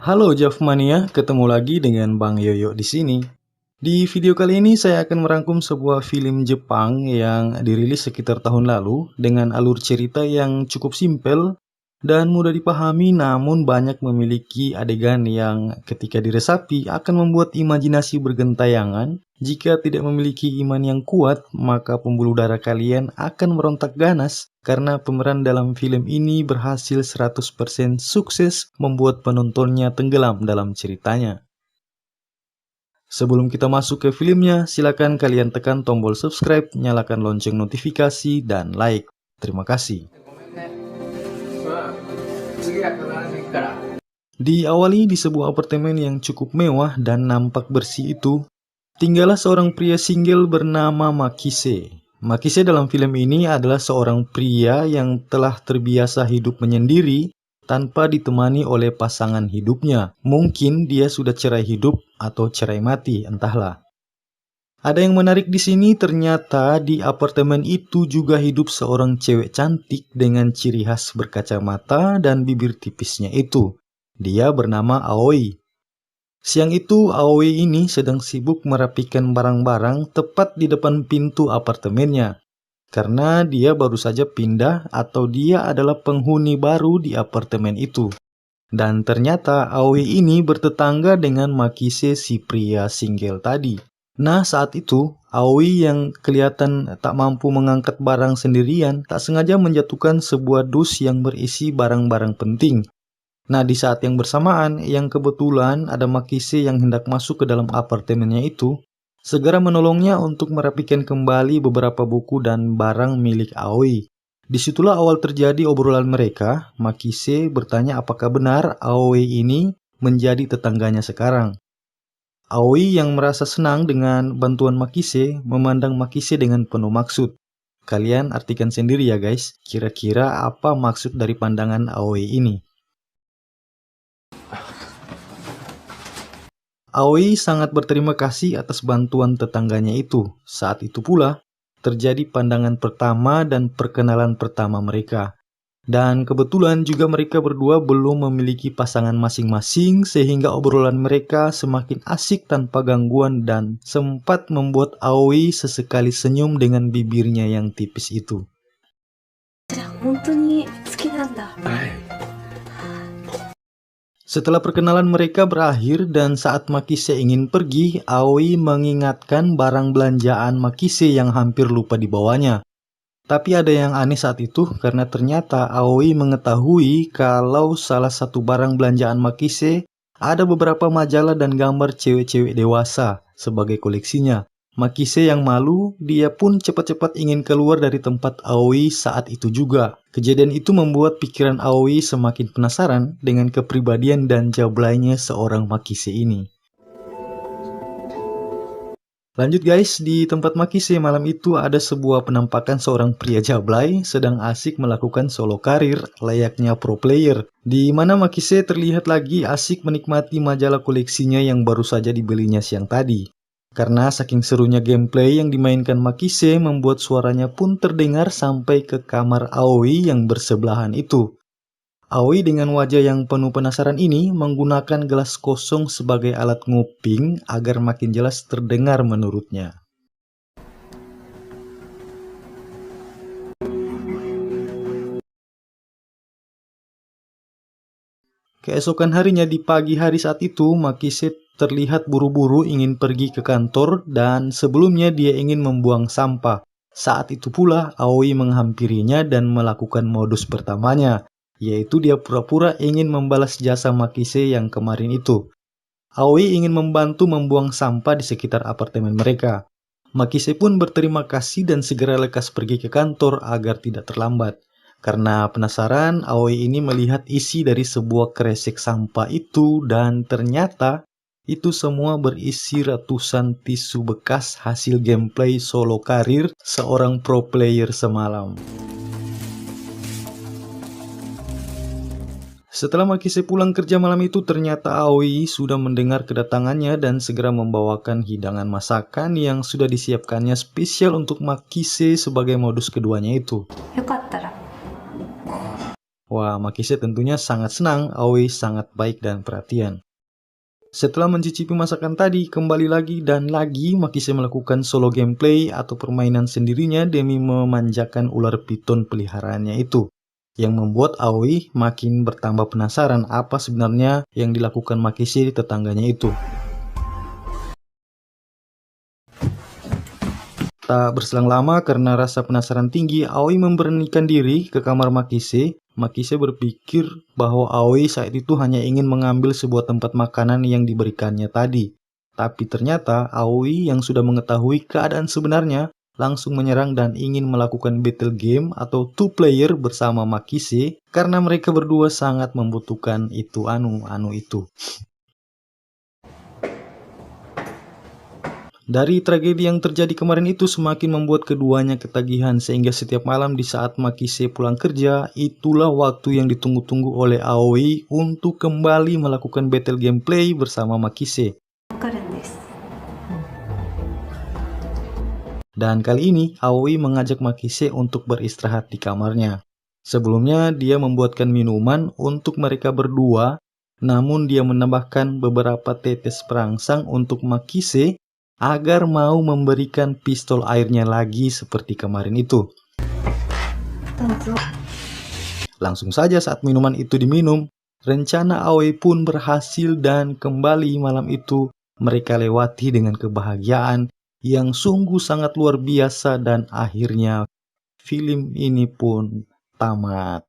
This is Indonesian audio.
Halo Javmania, ketemu lagi dengan Bang Yoyo di sini. Di video kali ini saya akan merangkum sebuah film Jepang yang dirilis sekitar tahun lalu dengan alur cerita yang cukup simpel dan mudah dipahami, namun banyak memiliki adegan yang ketika diresapi akan membuat imajinasi bergentayangan. Jika tidak memiliki iman yang kuat, maka pembuluh darah kalian akan merontak ganas karena pemeran dalam film ini berhasil 100% sukses membuat penontonnya tenggelam dalam ceritanya. Sebelum kita masuk ke filmnya, silakan kalian tekan tombol subscribe, nyalakan lonceng notifikasi, dan like. Terima kasih. Diawali di sebuah apartemen yang cukup mewah dan nampak bersih itu, tinggallah seorang pria single bernama Makise. Makise dalam film ini adalah seorang pria yang telah terbiasa hidup menyendiri tanpa ditemani oleh pasangan hidupnya. Mungkin dia sudah cerai hidup atau cerai mati, entahlah. Ada yang menarik di sini, ternyata di apartemen itu juga hidup seorang cewek cantik dengan ciri khas berkacamata dan bibir tipisnya itu. Dia bernama Aoi. Siang itu, Aoi ini sedang sibuk merapikan barang-barang tepat di depan pintu apartemennya. Karena dia baru saja pindah atau dia adalah penghuni baru di apartemen itu. Dan ternyata Aoi ini bertetangga dengan Makise si pria single tadi. Nah, saat itu, Aoi yang kelihatan tak mampu mengangkat barang sendirian tak sengaja menjatuhkan sebuah dus yang berisi barang-barang penting. Nah, di saat yang bersamaan, yang kebetulan ada Makise yang hendak masuk ke dalam apartemennya itu, segera menolongnya untuk merapikan kembali beberapa buku dan barang milik Aoi. Disitulah awal terjadi obrolan mereka. Makise bertanya apakah benar Aoi ini menjadi tetangganya sekarang. Aoi yang merasa senang dengan bantuan Makise memandang Makise dengan penuh maksud. Kalian artikan sendiri ya guys, kira-kira apa maksud dari pandangan Aoi ini. Aoi sangat berterima kasih atas bantuan tetangganya itu. Saat itu pula, terjadi pandangan pertama dan perkenalan pertama mereka. Dan kebetulan juga mereka berdua belum memiliki pasangan masing-masing sehingga obrolan mereka semakin asik tanpa gangguan dan sempat membuat Aoi sesekali senyum dengan bibirnya yang tipis itu. Setelah perkenalan mereka berakhir dan saat Makise ingin pergi, Aoi mengingatkan barang belanjaan Makise yang hampir lupa dibawanya. Tapi ada yang aneh saat itu karena ternyata Aoi mengetahui kalau salah satu barang belanjaan Makise ada beberapa majalah dan gambar cewek-cewek dewasa sebagai koleksinya. Makise yang malu, dia pun cepat-cepat ingin keluar dari tempat Aoi saat itu juga. Kejadian itu membuat pikiran Aoi semakin penasaran dengan kepribadian dan jablainya seorang Makise ini. Lanjut guys, di tempat Makise malam itu ada sebuah penampakan seorang pria jablay sedang asik melakukan solo karir layaknya pro player, di mana Makise terlihat lagi asik menikmati majalah koleksinya yang baru saja dibelinya siang tadi. Karena saking serunya gameplay yang dimainkan Makise membuat suaranya pun terdengar sampai ke kamar Aoi yang bersebelahan itu. Aoi dengan wajah yang penuh penasaran ini menggunakan gelas kosong sebagai alat nguping agar makin jelas terdengar menurutnya. Keesokan harinya di pagi hari saat itu, Makise terlihat buru-buru ingin pergi ke kantor dan sebelumnya dia ingin membuang sampah. Saat itu pula Aoi menghampirinya dan melakukan modus pertamanya, yaitu dia pura-pura ingin membalas jasa Makise yang kemarin itu. Aoi ingin membantu membuang sampah di sekitar apartemen mereka. Makise pun berterima kasih dan segera lekas pergi ke kantor agar tidak terlambat. Karena penasaran, Aoi ini melihat isi dari sebuah kresek sampah itu dan ternyata itu semua berisi ratusan tisu bekas hasil gameplay solo karir seorang pro player semalam. Setelah Makise pulang kerja malam itu, ternyata Aoi sudah mendengar kedatangannya dan segera membawakan hidangan masakan yang sudah disiapkannya spesial untuk Makise sebagai modus keduanya itu. Wah, Makise tentunya sangat senang Aoi sangat baik dan perhatian. Setelah mencicipi masakan tadi, kembali lagi dan lagi Makise melakukan solo gameplay atau permainan sendirinya demi memanjakan ular piton peliharaannya itu, yang membuat Aoi makin bertambah penasaran apa sebenarnya yang dilakukan Makise di tetangganya itu. Tak berselang lama karena rasa penasaran tinggi, Aoi memberanikan diri ke kamar Makise. Makise berpikir bahwa Aoi saat itu hanya ingin mengambil sebuah tempat makanan yang diberikannya tadi. Tapi ternyata Aoi yang sudah mengetahui keadaan sebenarnya langsung menyerang dan ingin melakukan battle game atau two player bersama Makise karena mereka berdua sangat membutuhkan itu itu. Dari tragedi yang terjadi kemarin itu semakin membuat keduanya ketagihan sehingga setiap malam di saat Makise pulang kerja, itulah waktu yang ditunggu-tunggu oleh Aoi untuk kembali melakukan battle gameplay bersama Makise. Dan kali ini Aoi mengajak Makise untuk beristirahat di kamarnya. Sebelumnya dia membuatkan minuman untuk mereka berdua, namun dia menambahkan beberapa tetes perangsang untuk Makise agar mau memberikan pistol airnya lagi seperti kemarin itu. Langsung saja saat minuman itu diminum, rencana Aoi pun berhasil dan kembali malam itu mereka lewati dengan kebahagiaan yang sungguh sangat luar biasa dan akhirnya film ini pun tamat.